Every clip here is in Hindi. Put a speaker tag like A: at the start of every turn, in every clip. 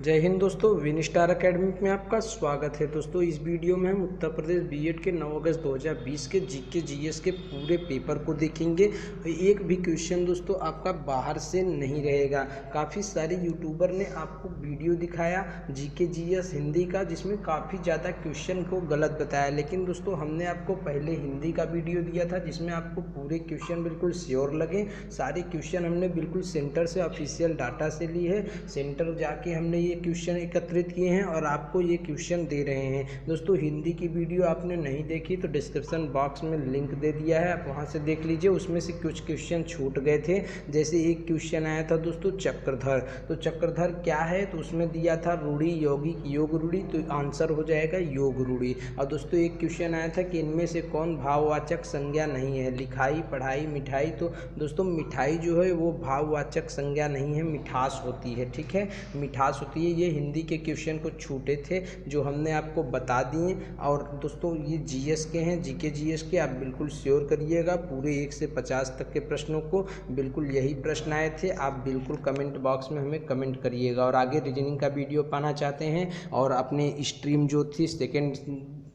A: जय हिंद दोस्तों, विन स्टार अकेडमी में आपका स्वागत है। दोस्तों इस वीडियो में हम उत्तर प्रदेश बीएड के 9 अगस्त 2020 के जीके जीएस के पूरे पेपर को देखेंगे। एक भी क्वेश्चन दोस्तों आपका बाहर से नहीं रहेगा। काफ़ी सारे यूट्यूबर ने आपको वीडियो दिखाया जीके जीएस हिंदी का, जिसमें काफ़ी ज़्यादा क्वेश्चन को गलत बताया, लेकिन दोस्तों हमने आपको पहले हिंदी का वीडियो दिया था जिसमें आपको पूरे क्वेश्चन बिल्कुल श्योर लगे। सारे क्वेश्चन हमने बिल्कुल सेंटर से ऑफिशियल डाटा से ली है, सेंटर जाके हमने ये क्वेश्चन एकत्रित किए हैं और आपको ये क्वेश्चन दे रहे हैं। दोस्तों हिंदी की वीडियो आपने नहीं देखी तो डिस्क्रिप्शन बॉक्स में लिंक दे दिया है, आप वहाँ से देख लीजिए। उसमें से कुछ क्वेश्चन छूट गए थे। जैसे एक क्वेश्चन आया था दोस्तों चक्रधर, तो चक्रधर क्या है, तो उसमें दिया था रूढ़ी यौगिक योग रूढ़ी, तो आंसर हो जाएगा योग रूढ़ी। और दोस्तों एक क्वेश्चन आया था कि इनमें से कौन भाववाचक संज्ञा नहीं है, लिखाई, पढ़ाई, मिठाई। तो दोस्तों मिठाई जो है वो भाववाचक संज्ञा नहीं है, मिठास होती है। ठीक है, मिठास होती है। ये हिंदी के क्वेश्चन को छूटे थे जो हमने आपको बता दिए। और दोस्तों ये जीएस के हैं, जीके जीएस के, आप बिल्कुल श्योर करिएगा पूरे 1 से 50 तक के प्रश्नों को। बिल्कुल यही प्रश्न आए थे, आप बिल्कुल कमेंट बॉक्स में हमें कमेंट करिएगा। और आगे रीजनिंग का वीडियो पाना चाहते हैं और अपने स्ट्रीम जो थी सेकेंड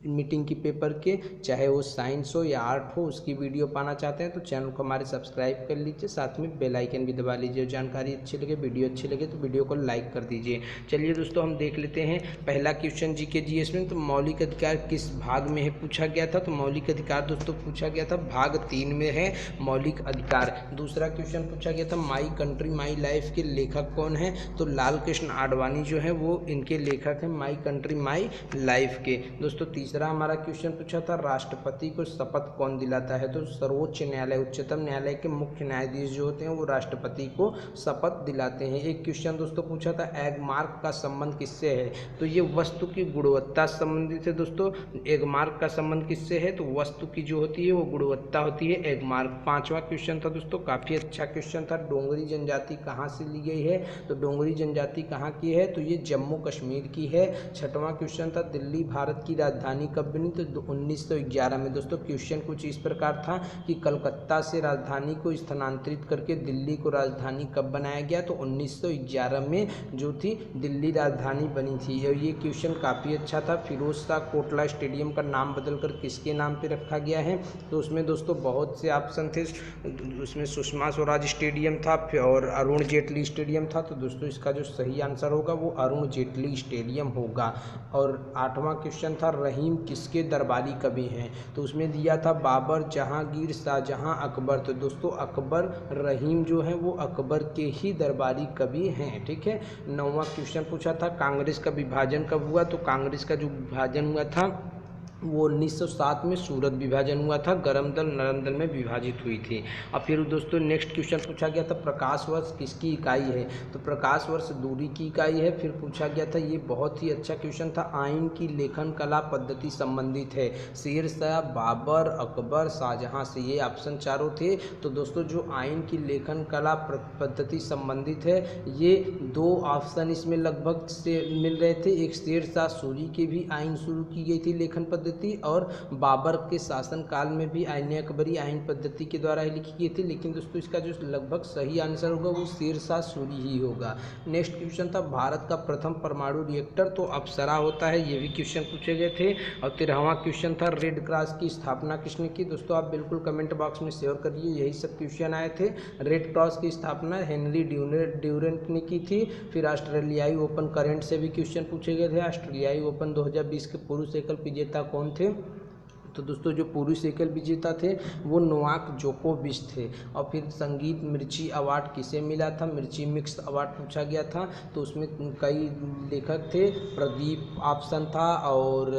A: मीटिंग की पेपर के, चाहे वो साइंस हो या आर्ट हो, उसकी वीडियो पाना चाहते हैं तो चैनल को हमारे सब्सक्राइब कर लीजिए, साथ में बेल आइकन भी दबा लीजिए। जानकारी अच्छी लगे, वीडियो अच्छी लगे तो वीडियो को लाइक कर दीजिए। चलिए दोस्तों हम देख लेते हैं पहला क्वेश्चन जीके जीएस में। तो मौलिक अधिकार किस भाग में है पूछा गया था, तो मौलिक अधिकार दोस्तों पूछा गया था भाग 3 में है मौलिक अधिकार। दूसरा क्वेश्चन पूछा गया था माई कंट्री माई लाइफ के लेखक कौन है, तो लाल कृष्ण आडवाणी जो है वो इनके लेखक हैं, माई कंट्री माई लाइफ के। दोस्तों तीसरा हमारा क्वेश्चन पूछा था राष्ट्रपति को शपथ कौन दिलाता है, तो सर्वोच्च न्यायालय, उच्चतम न्यायालय के मुख्य न्यायाधीश जो होते हैं वो राष्ट्रपति को शपथ दिलाते हैं। एक क्वेश्चन दोस्तों पूछा था एगमार्क का संबंध किससे है, तो ये वस्तु की गुणवत्ता से संबंधित है। दोस्तों एगमार्क का संबंध किससे है, तो वस्तु की जो होती है वो गुणवत्ता होती है एगमार्क। पांचवा क्वेश्चन था दोस्तों, काफ़ी अच्छा क्वेश्चन था, डोंगरी जनजाति कहाँ से ली गई है, तो डोंगरी जनजाति कहाँ की है, तो ये जम्मू कश्मीर की है। छठवां क्वेश्चन था दिल्ली भारत की राजधानी कब बनी, तो 1911 में। दोस्तों क्वेश्चन कुछ इस प्रकार था कि कलकत्ता से राजधानी को स्थानांतरित करके दिल्ली को राजधानी कब बनाया गया, तो 1911 में जो थी दिल्ली राजधानी बनी थी। और ये क्वेश्चन काफ़ी अच्छा था। फिरोज शाह कोटला स्टेडियम का नाम बदलकर किसके नाम पे रखा गया है, तो उसमें दोस्तों बहुत से ऑप्शन थे। उसमें सुषमा स्वराज स्टेडियम था और अरुण जेटली स्टेडियम था, तो दोस्तों इसका जो सही आंसर होगा वो अरुण जेटली स्टेडियम होगा। और आठवां क्वेश्चन था रहीम किसके दरबारी कवि हैं, तो उसमें दिया था बाबर, जहांगीर, शाहजहां, अकबर। तो दोस्तों अकबर, रहीम जो है वो अकबर के ही दरबारी कवि हैं। ठीक है। नौवां क्वेश्चन पूछा था कांग्रेस का विभाजन कब हुआ, तो कांग्रेस का जो विभाजन हुआ था वो 1907 में सूरत विभाजन हुआ था, गरम दल नरम दल में विभाजित हुई थी। और फिर दोस्तों नेक्स्ट क्वेश्चन पूछा गया था प्रकाश वर्ष किसकी इकाई है, तो प्रकाश वर्ष दूरी की इकाई है। फिर पूछा गया था, ये बहुत ही अच्छा क्वेश्चन था, आइन की लेखन कला पद्धति संबंधित है शेर शाह, बाबर, अकबर, शाहजहां से। ये ऑप्शन चारों थे। तो दोस्तों जो आइन की लेखन कला पद्धति संबंधित है, ये दो ऑप्शन इसमें लगभग से मिल रहे थे। एक शेर शाह सूरी की भी आइन शुरू की गई थी लेखन पद्धति, और बाबर के शासनकाल में भी आईन अकबरी आइन पद्धति के द्वारा ही लिखी गई थी। लेकिन दोस्तों इसका जो लगभग सही आंसर होगा वो शेर शाह सूरी ही होगा। नेक्स्ट क्वेश्चन था भारत का प्रथम परमाणु रिएक्टर, तो अप्सरा होता है, ये भी क्वेश्चन पूछे गए थे। और 13वां क्वेश्चन था रेड क्रॉस की स्थापना किसने की, दोस्तों आप बिल्कुल कमेंट बॉक्स में शेयर करिए, यही सब क्वेश्चन आए थे। रेड क्रॉस की स्थापना हेनरी ड्यूरेंट ने की थी। फिर ऑस्ट्रेलियाई ओपन करंट से भी क्वेश्चन पूछे गए थे। ऑस्ट्रेलियाई ओपन 2020 के पुरुष एकल विजेता कौन थे, तो दोस्तों जो पुरुष एकल विजेता थे वो नोवाक जोकोविच थे। और फिर संगीत मिर्ची अवार्ड किसे मिला था, मिर्ची मिक्स अवार्ड पूछा गया था, तो उसमें कई लेखक थे, प्रदीप ऑप्शन था और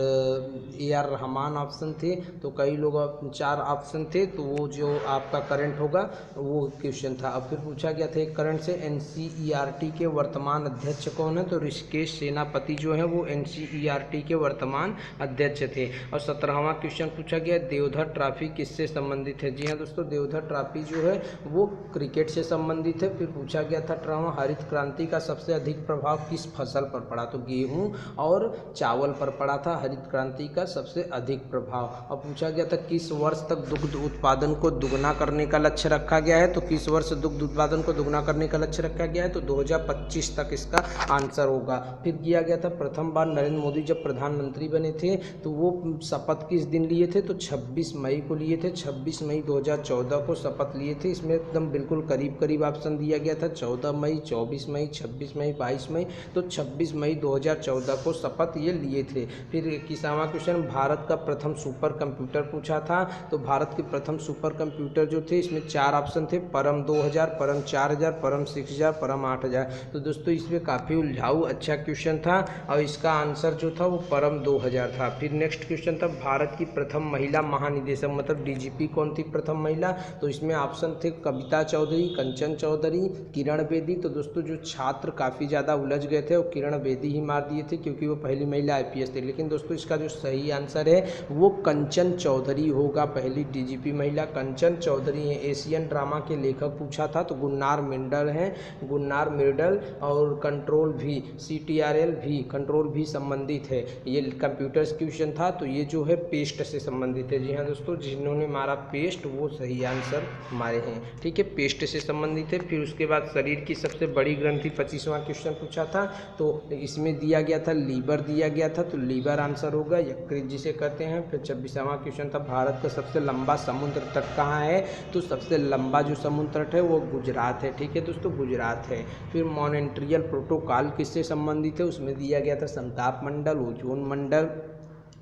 A: AR रहमान ऑप्शन थे, तो कई लोग 4 ऑप्शन थे, तो वो जो आपका करंट होगा वो क्वेश्चन था। अब फिर पूछा गया था एक करंट से NCERT के वर्तमान अध्यक्ष कौन है, तो ऋषिकेश सेनापति जो है वो NCERT के वर्तमान अध्यक्ष थे। और 17वां क्वेश्चन क्वेश्चन पूछा गया देवधर ट्रॉफी किससे संबंधित है। जी हाँ दोस्तों, देवधर ट्रॉफी जो है वो क्रिकेट से संबंधित है। फिर पूछा गया था हरित क्रांति का सबसे अधिक प्रभाव किस फसल पर पड़ा, तो गेहूं और चावल पर पड़ा था हरित क्रांति का सबसे अधिक प्रभाव। अब पूछा गया था किस वर्ष तक दुग्ध उत्पादन को दुगना करने का लक्ष्य रखा गया है, तो किस वर्ष दुग्ध उत्पादन को दुगना करने का लक्ष्य रखा गया है, तो 2025 तक इसका आंसर होगा। फिर किया गया था प्रथम बार नरेंद्र मोदी जब प्रधानमंत्री बने थे तो वो शपथ किस दिन लिए थे, तो 26 मई को लिए थे। 26 मई 2014 को शपथ लिए थे। इसमें एकदम बिल्कुल करीब करीब ऑप्शन दिया गया था, 14 मई, 24 मई, 26 मई, 22 मई, तो 26 मई 2014 को शपथ ये लिए थे। फिर 21वां क्वेश्चन भारत का प्रथम सुपर कंप्यूटर पूछा था, तो भारत के प्रथम सुपर कंप्यूटर जो थे इसमें 4 ऑप्शन थे, परम 2000, परम 4000, परम 6000, परम 8000। तो दोस्तों इसमें काफ़ी उलझाऊ अच्छा क्वेश्चन था और इसका आंसर जो था वो परम 2000 था। फिर नेक्स्ट क्वेश्चन था भारत की प्रथम महिला महानिदेशक मतलब डीजीपी कौन थी प्रथम महिला, तो इसमें ऑप्शन थे कविता चौधरी, कंचन चौधरी, किरण बेदी। तो दोस्तों जो छात्र काफ़ी ज़्यादा उलझ गए थे वो किरण बेदी ही मार दिए थे क्योंकि वो पहली महिला आईपीएस थे, लेकिन दोस्तों इसका जो सही आंसर है वो कंचन चौधरी होगा। पहली डीजीपी महिला कंचन चौधरी हैं। एशियन ड्रामा के लेखक पूछा था, तो गुन्नार मिर्डल हैं, गुन्नार मिर्डल। और कंट्रोल भी CTRL भी कंट्रोल भी संबंधित है, ये कंप्यूटर क्वेश्चन था, तो ये जो है पेस्ट से संबंधित है। जी हाँ दोस्तों, जिन्होंने मारा पेस्ट वो सही आंसर हमारे हैं, ठीक है, पेस्ट से संबंधित है। फिर उसके बाद शरीर की सबसे बड़ी ग्रंथि 25वां क्वेश्चन पूछा था, तो इसमें दिया गया था लीवर दिया गया था, तो लीवर आंसर होगा, यकृत जिसे कहते हैं। फिर 26वां क्वेश्चन था भारत का सबसे लंबा समुद्र तट कहाँ है, तो सबसे लंबा जो समुद्र तट है वो गुजरात है, ठीक है दोस्तों, गुजरात है। फिर मॉन्ट्रियल प्रोटोकॉल किससे संबंधित है, उसमें दिया गया था संताप मंडल, ओजोन मंडल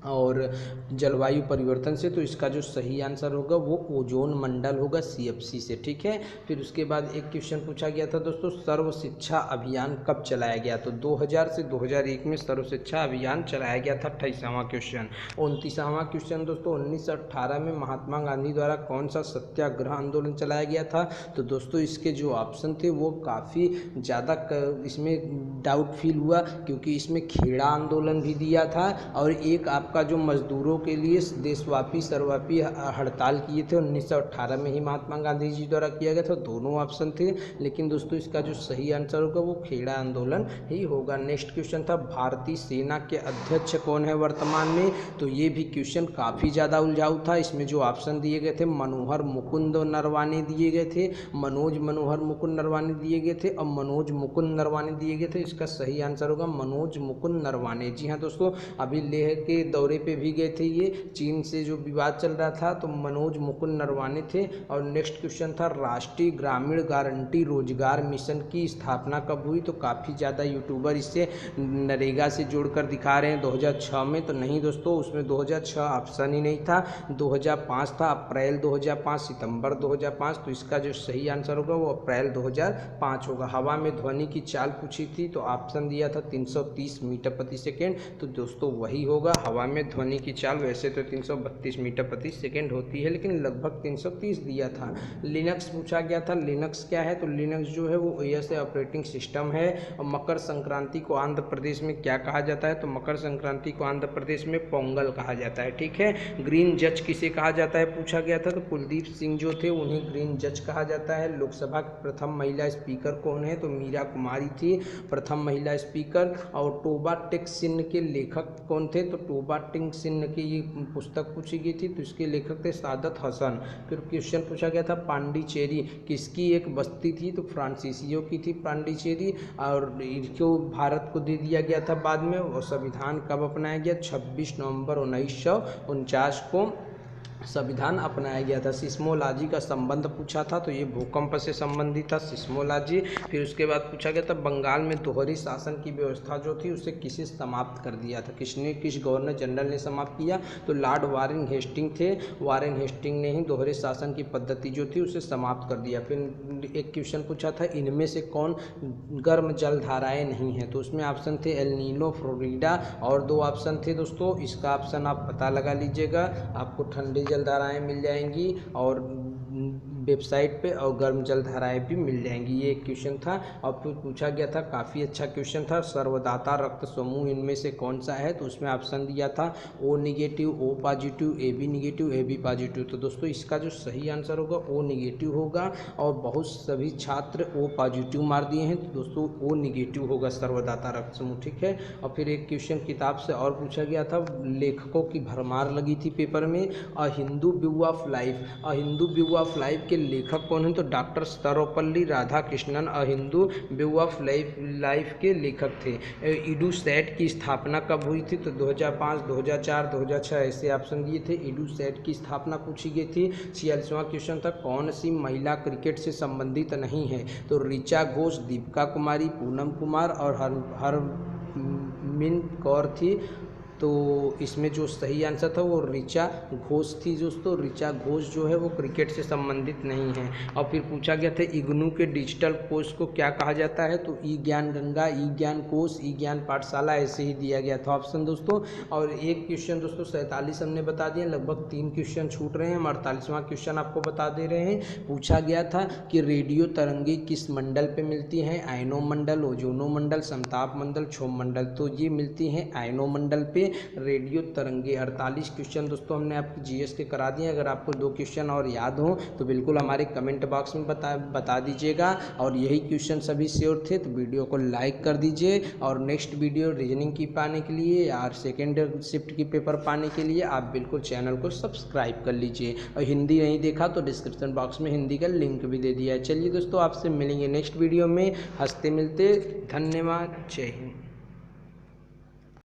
A: और जलवायु परिवर्तन से, तो इसका जो सही आंसर होगा वो ओजोन मंडल होगा, CFC से, ठीक है। फिर उसके बाद एक क्वेश्चन पूछा गया था दोस्तों सर्व शिक्षा अभियान कब चलाया गया, तो 2000 से 2001 में सर्व शिक्षा अभियान चलाया गया था। 28वां क्वेश्चन। 29वां क्वेश्चन दोस्तों 1918 में महात्मा गांधी द्वारा कौन सा सत्याग्रह आंदोलन चलाया गया था, तो दोस्तों इसके जो ऑप्शन थे वो काफ़ी ज़्यादा इसमें डाउट फील हुआ क्योंकि इसमें खेड़ा आंदोलन भी दिया था और एक आपका जो मजदूरों के लिए देशव्यापी सर्वव्यापी हड़ताल किए थे 1918 में ही महात्मा गांधी जी द्वारा किया गया था। दोनों ऑप्शन थे, लेकिन दोस्तों इसका जो सही आंसर होगा वो खेड़ा आंदोलन ही होगा। नेक्स्ट क्वेश्चन था भारतीय सेना के अध्यक्ष कौन है वर्तमान में, तो ये भी क्वेश्चन काफ़ी ज़्यादा उलझाऊ था। इसमें जो ऑप्शन दिए गए थे मनोहर मुकुंद नरवाने दिए गए थे, मनोहर मुकुंद नरवाने दिए गए थे और मनोज मुकुंद नरवाने दिए गए थे। इसका सही आंसर होगा मनोज मुकुंद नरवाने। जी हाँ दोस्तों, अभी लेह के दौरे पे भी गए थे ये, चीन से जो विवाद चल रहा था, तो मनोज मुकुंद नरवाने थे। और नेक्स्ट क्वेश्चन था राष्ट्रीय ग्रामीण गारंटी रोजगार मिशन की स्थापना कब हुई, तो काफ़ी ज़्यादा यूट्यूबर इससे नरेगा से जोड़कर दिखा रहे हैं 2006 में, तो नहीं दोस्तों उसमें 2006 ऑप्शन ही नहीं था, 2005 था, अप्रैल 2005, सितंबर 2005, तो इसका जो सही आंसर होगा वो अप्रैल 2005 होगा। हवा में ध्वनि की चाल पूछी थी, तो ऑप्शन दिया था 330 मीटर प्रति सेकेंड, तो दोस्तों वही होगा हवा में ध्वनि की चाल। वैसे तो 332 मीटर प्रति सेकेंड होती है, लेकिन लगभग 330 दिया था। लिनक्स पूछा गया था, लिनक्स क्या है, तो लिनक्स जो है वो OS ऑपरेटिंग सिस्टम है। और मकर संक्रांति को आंध्र प्रदेश में क्या कहा जाता है, तो मकर संक्रांति को आंध्र प्रदेश में पोंगल कहा जाता है, ठीक है। ग्रीन जज किसे कहा जाता है पूछा गया था, तो कुलदीप सिंह जो थे उन्हें ग्रीन जज कहा जाता है। लोकसभा की प्रथम महिला स्पीकर कौन है, तो मीरा कुमारी थी प्रथम महिला स्पीकर। और टोबा टेक सिन्ह के लेखक कौन थे, तो टोबा टेक सिन्ह की ये पुस्तक पूछी गई थी, तो इसके लेखक थे सादत हसन। फिर क्वेश्चन पूछा गया था पांडिचेरी किसकी एक बस्ती थी, तो फ्रांसीसियों की थी पांडिचेरी, और इसको भारत को दे दिया गया था बाद में। और संविधान कब अपनाया गया, 26 नवंबर 1949 को संविधान अपनाया गया था। सिस्मोलॉजी का संबंध पूछा था, तो ये भूकंप से संबंधित था सिस्मोलॉजी। फिर उसके बाद पूछा गया था बंगाल में दोहरी शासन की व्यवस्था जो थी उसे किसे समाप्त कर दिया था, किस गवर्नर जनरल ने समाप्त किया, तो लॉर्ड वारेन हेस्टिंग थे, वारेन हेस्टिंग ने ही दोहरे शासन की पद्धति जो थी उसे समाप्त कर दिया। फिर एक क्वेश्चन पूछा था इनमें से कौन गर्म जलधाराएँ नहीं हैं, तो उसमें ऑप्शन थे एल नीनो, फ्लोरिडा, और 2 ऑप्शन थे दोस्तों। इसका ऑप्शन आप पता लगा लीजिएगा, आपको ठंडी जलधाराएं मिल जाएंगी और वेबसाइट पे और गर्म जल धाराएँ भी मिल जाएंगी। ये एक क्वेश्चन था और फिर पूछा गया था, काफ़ी अच्छा क्वेश्चन था। सर्वदाता रक्त समूह इनमें से कौन सा है, तो उसमें ऑप्शन दिया था O negative, O positive, A B negative, A B positive. तो दोस्तों इसका जो सही आंसर होगा ओ नेगेटिव होगा और बहुत सभी छात्र ओ पॉजिटिव मार दिए हैं। तो दोस्तों ओ नेगेटिव होगा सर्वदाता रक्त समूह, ठीक है। और फिर एक क्वेश्चन किताब से और पूछा गया था, लेखकों की भरमार लगी थी पेपर में। A Hindu view of life, a Hindu view of life के लेखक कौन हैं, तो doctor Sarvepalli Radhakrishnan a Hindu view of life के लेखक थे। इडूसैट की स्थापना कब हुई थी, तो 2005, 2004, 2006 ऐसे ऑप्शन दिए थे। इडूसैट की स्थापना पूछी गई थी। 46वां क्वेश्चन था, कौन सी महिला क्रिकेट से संबंधित नहीं है, तो ऋचा घोष, दीपिका कुमारी, पूनम कुमार और हरमिन कौर थी। तो इसमें जो सही आंसर था वो ऋचा घोष थी दोस्तों। ऋचा घोष जो है वो क्रिकेट से संबंधित नहीं है। और फिर पूछा गया था इग्नू के डिजिटल कोर्स को क्या कहा जाता है, तो ई ज्ञान गंगा, ई ज्ञान कोश, ई ज्ञान पाठशाला, ऐसे ही दिया गया था ऑप्शन दोस्तों। और एक क्वेश्चन दोस्तों 47 हमने बता दिए, लगभग 3 क्वेश्चन छूट रहे हैं। हम 48वां क्वेश्चन आपको बता दे रहे हैं। पूछा गया था कि रेडियो तरंगे किस मंडल पे मिलती हैं, आयनो मंडल, ओजोनो मंडल, समताप मंडल, क्षोभ मंडल। तो ये मिलती हैं आयनो मंडल पे रेडियो तरंगे। 48 क्वेश्चन दोस्तों हमने आपको जीएस के करा दिए। अगर आपको 2 क्वेश्चन और याद हो तो बिल्कुल हमारे कमेंट बॉक्स में बता दीजिएगा। और यही क्वेश्चन सभी श्योर थे तो वीडियो को लाइक कर दीजिए। और नेक्स्ट वीडियो रीजनिंग की पाने के लिए या सेकेंड शिफ्ट की पेपर पाने के लिए आप बिल्कुल चैनल को सब्सक्राइब कर लीजिए। और हिंदी नहीं देखा तो डिस्क्रिप्शन बॉक्स में हिंदी का लिंक भी दे दिया है। चलिए दोस्तों आपसे मिलेंगे नेक्स्ट वीडियो में, हंसते मिलते। धन्यवाद, जय हिंद।